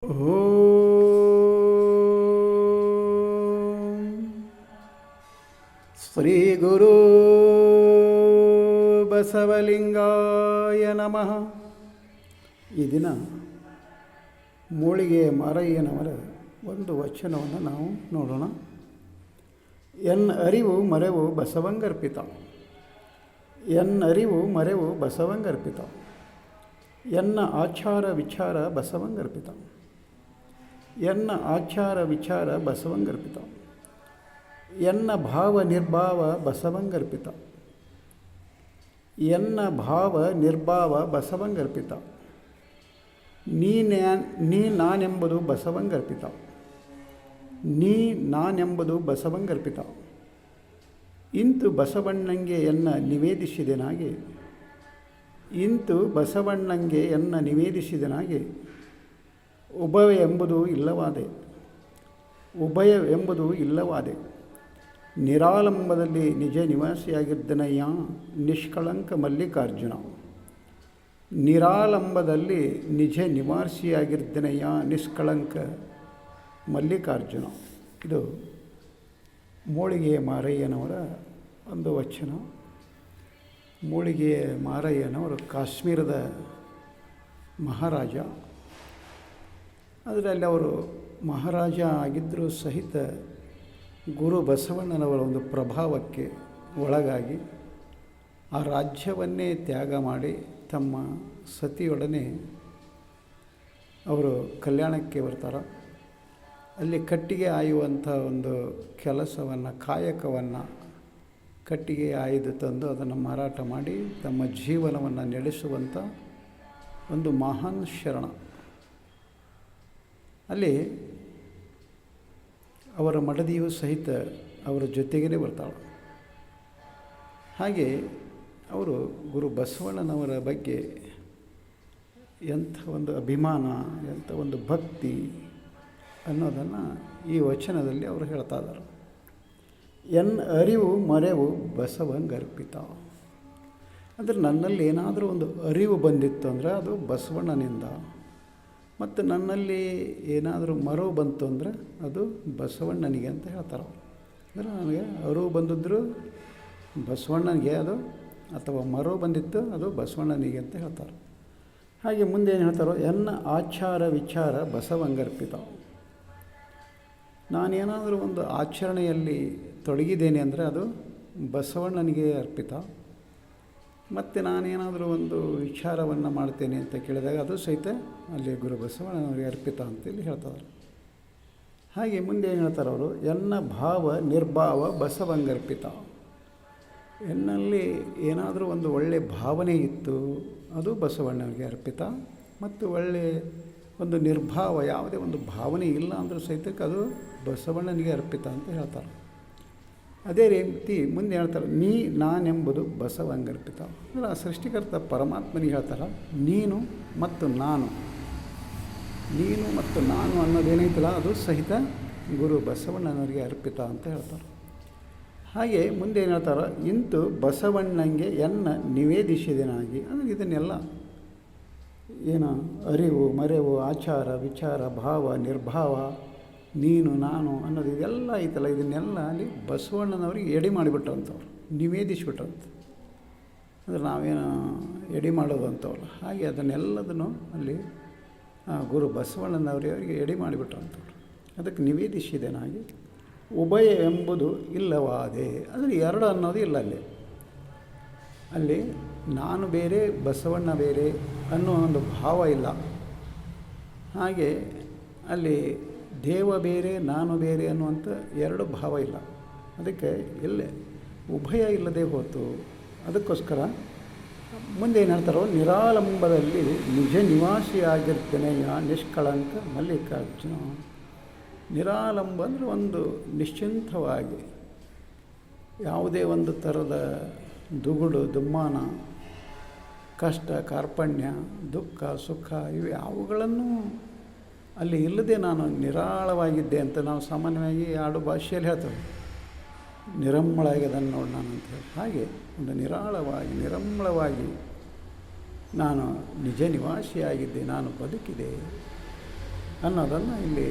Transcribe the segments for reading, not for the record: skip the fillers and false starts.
ಓಂ ಶ್ರೀ ಗುರು ಬಸವಲಿಂಗಾಯ ನಮಃ. ಈ ದಿನ ಮೂಳಿಗೆ ಮಾರಯ್ಯನವರ ಒಂದು ವಚನವನ್ನು ನಾವು ನೋಡೋಣ. ಎನ್ನ ಅರಿವು ಮರೆವು ಬಸವಂಗರ್ಪಿತ, ಎನ್ನ ಅರಿವು ಮರೆವು ಬಸವಂಗರ್ಪಿತ, ಎನ್ನ ಆಚಾರ ವಿಚಾರ ಬಸವಂಗರ್ಪಿತ, ಎನ್ನ ಆಚಾರ ವಿಚಾರ ಬಸವಂಗರ್ಪಿತ, ಎನ್ನ ಭಾವ ನಿರ್ಭಾವ ಬಸವಂಗರ್ಪಿತ, ಎನ್ನ ಭಾವ ನಿರ್ಭಾವ ಬಸವಂಗರ್ಪಿತ, ನೀ ನಾನೆಂಬುದು ಬಸವಂಗರ್ಪಿತ, ನೀ ನಾನೆಂಬುದು ಬಸವಂಗರ್ಪಿತ, ಇಂತು ಬಸವಣ್ಣಂಗೆ ಎನ್ನ ನಿವೇದಿಸಿದೆನಾಗೆ, ಇಂತು ಬಸವಣ್ಣಂಗೆ ಎನ್ನ ನಿವೇದಿಸಿದನಾಗೆ, ಉಭಯವೆಂಬುದು ಇಲ್ಲವಾದೆ, ಉಭಯವೆಂಬುದು ಇಲ್ಲವಾದೆ, ನಿರಾಲಂಬದಲ್ಲಿ ನಿಜ ನಿವಾಸಿಯಾಗಿದ್ದನಯ್ಯ ನಿಷ್ಕಳಂಕ ಮಲ್ಲಿಕಾರ್ಜುನ, ನಿರಾಲಂಬದಲ್ಲಿ ನಿಜ ನಿವಾಸಿಯಾಗಿದ್ದನಯ್ಯ ನಿಷ್ಕಳಂಕ ಮಲ್ಲಿಕಾರ್ಜುನ. ಇದು ಮೂಳಿಗೆ ಮಾರಯ್ಯನವರ ಒಂದು ವಚನ. ಮೂಳಿಗೆ ಮಾರಯ್ಯನವರು ಕಾಶ್ಮೀರದ ಮಹಾರಾಜ. ಅದರಲ್ಲಿ ಅವರು ಮಹಾರಾಜ ಆಗಿದ್ದರೂ ಸಹಿತ ಗುರು ಬಸವಣ್ಣನವರ ಒಂದು ಪ್ರಭಾವಕ್ಕೆ ಒಳಗಾಗಿ ಆ ರಾಜ್ಯವನ್ನೇ ತ್ಯಾಗ ಮಾಡಿ ತಮ್ಮ ಸತಿಯೊಡನೆ ಅವರು ಕಲ್ಯಾಣಕ್ಕೆ ಬರ್ತಾರೆ. ಅಲ್ಲಿ ಕಟ್ಟಿಗೆ ಆಯುವಂಥ ಒಂದು ಕೆಲಸವನ್ನು, ಕಾಯಕವನ್ನು, ಕಟ್ಟಿಗೆ ಆಯ್ದು ತಂದು ಅದನ್ನು ಮಾರಾಟ ಮಾಡಿ ತಮ್ಮ ಜೀವನವನ್ನು ನಡೆಸುವಂಥ ಒಂದು ಮಹಾನ್ ಶರಣ. ಅಲ್ಲಿ ಅವರ ಮಡದಿಯೂ ಸಹಿತ ಅವರ ಜೊತೆಗೇ ಬರ್ತಾಳೆ. ಹಾಗೆ ಅವರು ಗುರು ಬಸವಣ್ಣನವರ ಬಗ್ಗೆ ಎಂಥ ಒಂದು ಅಭಿಮಾನ, ಎಂಥ ಒಂದು ಭಕ್ತಿ ಅನ್ನೋದನ್ನು ಈ ವಚನದಲ್ಲಿ ಅವರು ಹೇಳ್ತಾ ಇದ್ದಾರೆ. ಎನ್ನ ಅರಿವು ಮರೆವು ಬಸವಂಗರ್ಪಿತ. ಅಂದರೆ ನನ್ನಲ್ಲಿ ಏನಾದರೂ ಒಂದು ಅರಿವು ಬಂದಿತ್ತು ಅಂದರೆ ಅದು ಬಸವಣ್ಣನಿಂದ, ಮತ್ತು ನನ್ನಲ್ಲಿ ಏನಾದರೂ ಮರವು ಬಂತು ಅಂದರೆ ಅದು ಬಸವಣ್ಣನಿಗೆ ಅಂತ ಹೇಳ್ತಾರೆ. ಅಂದರೆ ನನಗೆ ಅರಿವು ಬಂದಿದ್ದರೂ ಬಸವಣ್ಣನಿಗೆ ಅದು, ಅಥವಾ ಮರವು ಬಂದಿತ್ತು ಅದು ಬಸವಣ್ಣನಿಗೆ ಅಂತ ಹೇಳ್ತಾರೆ. ಹಾಗೆ ಮುಂದೆ ಏನು ಹೇಳ್ತಾರೋ, ಎನ್ನ ಆಚಾರ ವಿಚಾರ ಬಸವಂಗರ್ಪಿತ. ನಾನೇನಾದರೂ ಒಂದು ಆಚರಣೆಯಲ್ಲಿ ತೊಡಗಿದ್ದೇನೆ ಅಂದರೆ ಅದು ಬಸವಣ್ಣನಿಗೆ ಅರ್ಪಿತ. ಮತ್ತು ನಾನೇನಾದರೂ ಒಂದು ವಿಚಾರವನ್ನು ಮಾಡ್ತೇನೆ ಅಂತ ಕೇಳಿದಾಗ ಅದು ಸಹಿತ ಅಲ್ಲಿ ಗುರು ಬಸವಣ್ಣನವರಿಗೆ ಅರ್ಪಿತ ಅಂತೇಳಿ ಹೇಳ್ತಾರೆ. ಹಾಗೆ ಮುಂದೆ ಏನು ಹೇಳ್ತಾರೆ ಅವರು, ಎನ್ನ ಭಾವ ನಿರ್ಭಾವ ಬಸವಂಗರ್ಪಿತ. ಎನ್ನಲ್ಲಿ ಏನಾದರೂ ಒಂದು ಒಳ್ಳೆಯ ಭಾವನೆ ಇತ್ತು ಅದು ಬಸವಣ್ಣನಿಗೆ ಅರ್ಪಿತ, ಮತ್ತು ಒಳ್ಳೆಯ ಒಂದು ನಿರ್ಭಾವ, ಯಾವುದೇ ಒಂದು ಭಾವನೆ ಇಲ್ಲ ಅಂದರೂ ಸಹಿತಕ್ಕೆ ಅದು ಬಸವಣ್ಣನಿಗೆ ಅರ್ಪಿತ ಅಂತ ಹೇಳ್ತಾರೆ. ಅದೇ ರೀತಿ ಮುಂದೆ ಹೇಳ್ತಾರೆ, ನೀ ನಾನೆಂಬುದು ಬಸವಂಗರ್ಪಿತ. ಅಂದರೆ ಆ ಸೃಷ್ಟಿಕರ್ತ ಪರಮಾತ್ಮನಿಗೆ ಹೇಳ್ತಾರೆ, ನೀನು ಮತ್ತು ನಾನು, ನೀನು ಮತ್ತು ನಾನು ಅನ್ನೋದೇನೈತಲ್ಲ ಅದು ಸಹಿತ ಗುರು ಬಸವಣ್ಣನವರಿಗೆ ಅರ್ಪಿತ ಅಂತ ಹೇಳ್ತಾರೆ. ಹಾಗೆ ಮುಂದೆ ಏನು ಹೇಳ್ತಾರೆ, ಇಂತು ಬಸವಣ್ಣಂಗೆ ಎನ್ನ ನಿವೇದಿಸಿದೆನಾಗಿ. ಅಂದರೆ ಇದನ್ನೆಲ್ಲ ಏನು ಅರಿವು ಮರೆವು ಆಚಾರ ವಿಚಾರ ಭಾವ ನಿರ್ಭಾವ ನೀನು ನಾನು ಅನ್ನೋದು ಇದೆಲ್ಲ ಐತಲ್ಲ, ಇದನ್ನೆಲ್ಲ ಅಲ್ಲಿ ಬಸವಣ್ಣನವ್ರಿಗೆ ಎಡೆ ಮಾಡಿಬಿಟ್ರಂಥವ್ರು, ನಿವೇದಿಸಿಬಿಟ್ರಂತ. ಅಂದರೆ ನಾವೇನು ಎಡೆ ಮಾಡೋದು ಅಂತವಲ್ಲ, ಹಾಗೆ ಅದನ್ನೆಲ್ಲದನ್ನು ಅಲ್ಲಿ ಗುರು ಬಸವಣ್ಣನವರಿಗೆ ಎಡೆ ಮಾಡಿಬಿಟ್ರಂಥವ್ರು. ಅದಕ್ಕೆ ನಿವೇದಿಸಿದೆನಾಗಿ ಉಭಯ ಎಂಬುದು ಇಲ್ಲವಾದೆ. ಅಂದರೆ ಎರಡು ಅನ್ನೋದು ಇಲ್ಲ ಅಲ್ಲಿ ನಾನು ಬೇರೆ ಬಸವಣ್ಣ ಬೇರೆ ಅನ್ನೋ ಒಂದು ಭಾವ ಇಲ್ಲ. ಹಾಗೆ ಅಲ್ಲಿ ದೇವ ಬೇರೆ ನಾನು ಬೇರೆ ಅನ್ನುವಂಥ ಎರಡು ಭಾವ ಇಲ್ಲ. ಅದಕ್ಕೆ ಎಲ್ಲೇ ಉಭಯ ಇಲ್ಲದೆ ಹೋತು. ಅದಕ್ಕೋಸ್ಕರ ಮುಂದೆ ಏನು ಹೇಳ್ತಾರೋ, ನಿರಾಲಂಬದಲ್ಲಿ ನಿಜ ನಿವಾಸಿಯಾಗಿರ್ತೇನೆಯ ನಿಷ್ಕಳಂಕ ಮಲ್ಲಿಕಾರ್ಜುನ. ನಿರಾಲಂಬ ಅಂದರೆ ಒಂದು ನಿಶ್ಚಿಂತವಾಗಿ, ಯಾವುದೇ ಒಂದು ಥರದ ದುಗುಡು ದುಮ್ಮಾನ, ಕಷ್ಟ ಕಾರ್ಪಣ್ಯ, ದುಃಖ ಸುಖ ಇವು ಯಾವುಗಳನ್ನು ಅಲ್ಲಿ ಇಲ್ಲದೆ ನಾನು ನಿರಾಳವಾಗಿದ್ದೆ ಅಂತ ನಾವು ಸಾಮಾನ್ಯವಾಗಿ ಆಡು ಭಾಷೆಯಲ್ಲಿ ಹೇಳ್ತೇವೆ. ನಿರಮ್ಮಳಾಗ್ಯದನ್ನು ನೋಡಿ ನಾನು ಅಂತ ಹೇಳಿ. ಹಾಗೆ ಒಂದು ನಿರಾಳವಾಗಿ ನಿರಮ್ಮಳವಾಗಿ ನಾನು ನಿಜ ನಿವಾಸಿಯಾಗಿದ್ದೆ, ನಾನು ಬದುಕಿದೆ ಅನ್ನೋದನ್ನು ಇಲ್ಲಿ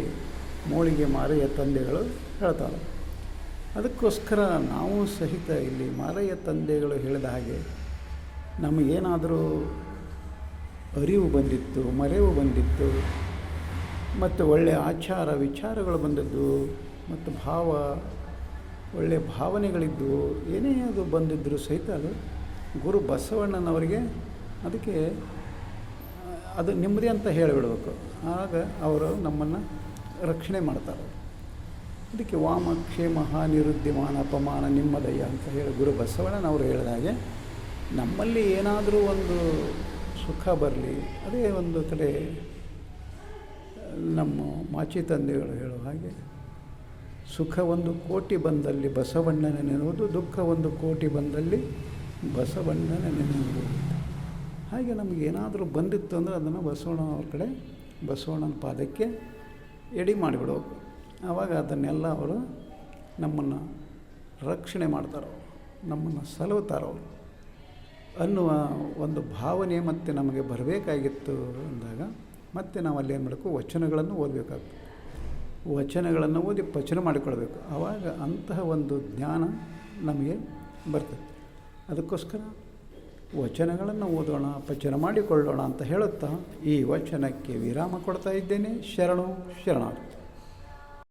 ಮೋಳಿಗೆ ಮಾರಯ್ಯ ತಂದೆಗಳು ಹೇಳ್ತಾರೆ. ಅದಕ್ಕೋಸ್ಕರ ನಾವು ಸಹಿತ ಇಲ್ಲಿ ಮಾರಯ್ಯ ತಂದೆಗಳು ಹೇಳಿದ ಹಾಗೆ ನಮಗೇನಾದರೂ ಅರಿವು ಬಂದಿತ್ತು, ಮರೆವು ಬಂದಿತ್ತು, ಮತ್ತು ಒಳ್ಳೆಯ ಆಚಾರ ವಿಚಾರಗಳು ಬಂದದ್ದು, ಮತ್ತು ಒಳ್ಳೆಯ ಭಾವನೆಗಳಿದ್ದವು, ಏನೇ ಅದು ಬಂದಿದ್ದರೂ ಸಹಿತ ಅದು ಗುರು ಬಸವಣ್ಣನವರಿಗೆ ಅದಕ್ಕೆ ಅದು ನೆಮ್ಮದಿ ಅಂತ ಹೇಳಿಬಿಡ್ಬೇಕು. ಆಗ ಅವರು ನಮ್ಮನ್ನು ರಕ್ಷಣೆ ಮಾಡ್ತಾರೆ. ಅದಕ್ಕೆ ವಾಮ ಕ್ಷೇಮ ನಿರುದ್ಯಮಾನ ಅಪಮಾನ ನಿಮ್ಮದಯ್ಯ ಅಂತ ಹೇಳಿ ಗುರು ಬಸವಣ್ಣನವರು ಹೇಳಿದ ಹಾಗೆ ನಮ್ಮಲ್ಲಿ ಏನಾದರೂ ಒಂದು ಸುಖ ಬರಲಿ, ಅದೇ ಒಂದು ಕಡೆ ನಮ್ಮ ಮಾಚಿ ತಂದೆಗಳು ಹೇಳುವ ಹಾಗೆ ಸುಖ ಒಂದು ಕೋಟಿ ಬಂದಲ್ಲಿ ಬಸವಣ್ಣನ ನೆನೆಯುವುದು, ದುಃಖ ಒಂದು ಕೋಟಿ ಬಂದಲ್ಲಿ ಬಸವಣ್ಣನ ನೆನೆಯುವುದು. ಹಾಗೆ ನಮಗೇನಾದರೂ ಬಂದಿತ್ತು ಅಂದರೆ ಅದನ್ನು ಬಸವಣ್ಣನವ್ರ ಕಡೆ ಬಸವಣ್ಣನ ಪಾದಕ್ಕೆ ಎಡೆ ಮಾಡಿಬಿಡೋದು. ಆವಾಗ ಅದನ್ನೆಲ್ಲ ಅವರು ನಮ್ಮನ್ನು ರಕ್ಷಣೆ ಮಾಡ್ತಾರೆ, ನಮ್ಮನ್ನು ಸಲಹುತ್ತಾರವರು ಅನ್ನುವ ಒಂದು ಭಾವನೆ ಮತ್ತು ನಮಗೆ ಬರಬೇಕಾಗಿತ್ತು ಅಂದಾಗ ಮತ್ತೆ ನಾವು ಅಲ್ಲಿ ಏನು ಮಾಡಬೇಕು, ವಚನಗಳನ್ನು ಓದಬೇಕಾಗ್ತದೆ. ವಚನಗಳನ್ನು ಓದಿ ಪಚನ ಮಾಡಿಕೊಳ್ಬೇಕು. ಆವಾಗ ಅಂತಹ ಒಂದು ಜ್ಞಾನ ನಮಗೆ ಬರ್ತದೆ. ಅದಕ್ಕೋಸ್ಕರ ವಚನಗಳನ್ನು ಓದೋಣ, ಪಚನ ಮಾಡಿಕೊಳ್ಳೋಣ ಅಂತ ಹೇಳುತ್ತಾ ಈ ವಚನಕ್ಕೆ ವಿರಾಮ ಕೊಡ್ತಾ ಇದ್ದೇನೆ. ಶರಣು ಶರಣಾರ್ಥಿ.